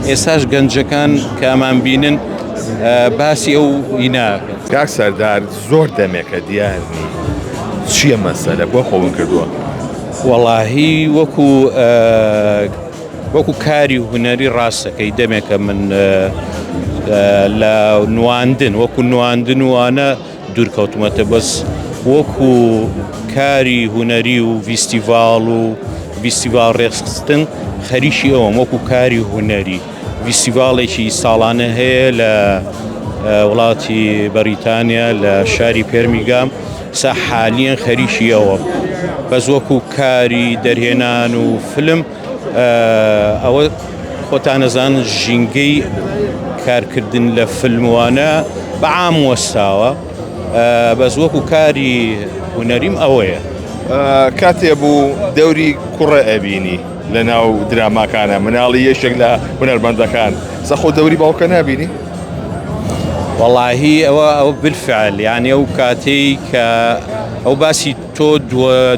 ئێساش گەنجەکان کامان بینن باسی ئەو ئیناکەن. کاک سەردار زۆر دەمێکە دیارنی چییە مەسەلە بۆ خۆون کردووە؟ وەڵاهی وەکو کاری هونەری ڕاستەکەی دەمێکە من لە نواندن وەکو نواندن وانە دوورکەوتمەتە بەس وەکو کاری هونەری و ڤیستیڤال ڕێخستن خەریکی ئەوم وەکو کاری هونەری ڤیستیڤاڵێکی ساڵانە هەیە لە وڵاتی بەریتانیا لە شاری پێرمیگام سا حالیان خەریکی ئەوە بەس وەکو کاری دەرهێنان و فلم ئەوە خۆتان نەزان ژینگەی کارکردن لە فلموانە بەعام وەستاوە بەس وەکو کاری هونەریم ئەوەیە. کاتێ بوو دەوری کوڕە ئەبینی لە ناو دراماکانە مناڵی یەشێک لە هونەرمەندەکان سەخۆ دەوری باوکە نابینی؟ وەڵاهی ئەوە بالفعل یعنی ئەو کاتەی کە ئەو باسی تۆ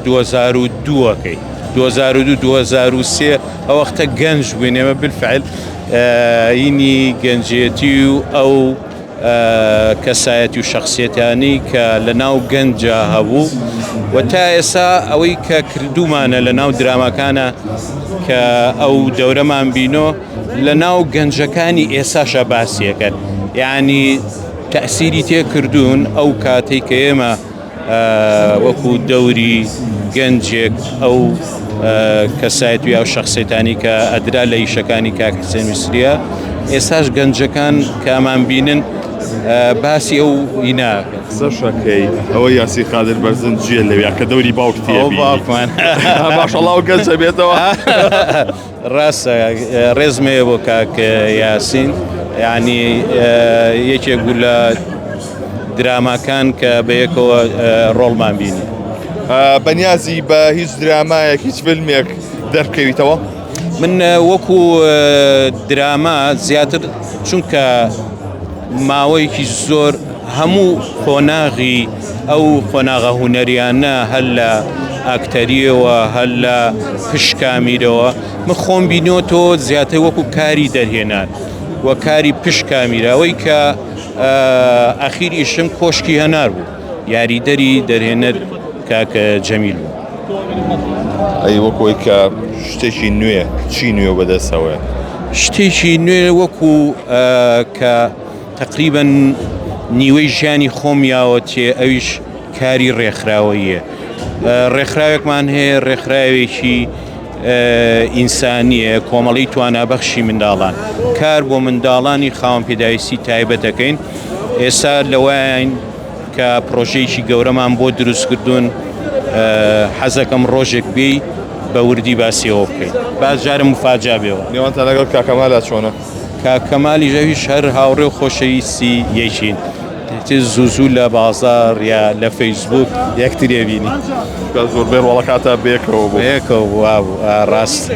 2002ەکەی 2002-2003 ئەو وەختە گەنج بووین ئێمە بالفعل ئینی گەنجێتی و ئەو کەسایەتی و شخصیەتانی کە لە ناو گەنجە هەبوو و تا ئێستا ئەوەی کە کردومانە لە ناو درامەکانە کە ئەو دەورەمان بینۆ لە ناو گەنجەکانی ئێساشە باسیەکەن یعنی تەئسیری تێکردوون ئەو کاتێک کە ئێمە وەکو دەوری گەنجێک ئەو کەسایەتی ئەو شخصیەتانی کە ئەدرا لە ئیشەکانی کاک حسێن میسریە ئێساش گەنجەکان کامان بینن باسی ئەو ئیناکەن. سەشەکەی ئەوە یاسی قادر بەرزن جێ لەویا کە دەوری باوک تێبینی باشەڵاو گەنجە بێتەوە. ڕاستە ڕێزمەیە بۆ کاک یاسین یعنی یەکێک بوو لە دراماکان کە بەیەکەوە ڕۆڵمان بینی. بەنیازی بە هیچ درامایەک هیچ فیلمێک دەرکەویتەوە؟ من وەکو دراما زیاتر چونکە ماوەیەکی زۆر هەموو خۆناغی ئەو خۆناغە هونەریانە هەر لە ئاکتەریەوە هەر لە پشکامیرەوە من خۆم بینۆتەوە زیاتر وەکو کاری دەرهێنان وە کاری پشکامیرە ئەوەی کە ئەخیر ئیشم کۆشکی هەنار بوو یاریدەری دەرهێنەر کاکە جەمیل بوو. ئەی وەکۆی کە شتێکی نوێ چی نوێ بەدەستەوە؟ شتێکی نوێ وەکو کە تقریبەن نیوەی ژیانی خۆمیاوەتێ ئەویش کاری ڕێکخراوەیە. ڕێکخراوێکمان هەیە ڕێکخراوێکی ئینسانیە کۆمەڵی توانابەخشی منداڵان کار بۆ منداڵانی خاوەن پێداویستی تایبەتەکەین ئێستا لەوایان کە پرۆژەیەکی گەورەمان بۆ دروستکردوون حەزەکەم ڕۆژێک بێ بە وردی باسیەوە بکەین باز جارم مفاجا بێەوە. نێوانتان لەگەڵ کاکەمالا چۆنە؟ کاکەمالی ژەویش هەر هاوڕێ و خۆشەویستی یەکین زوو لە بازار یا لە فەیسبوک یەکترێ بینی زۆربەی ڕۆڵەکاتە بێکەوە بوو ڕاست.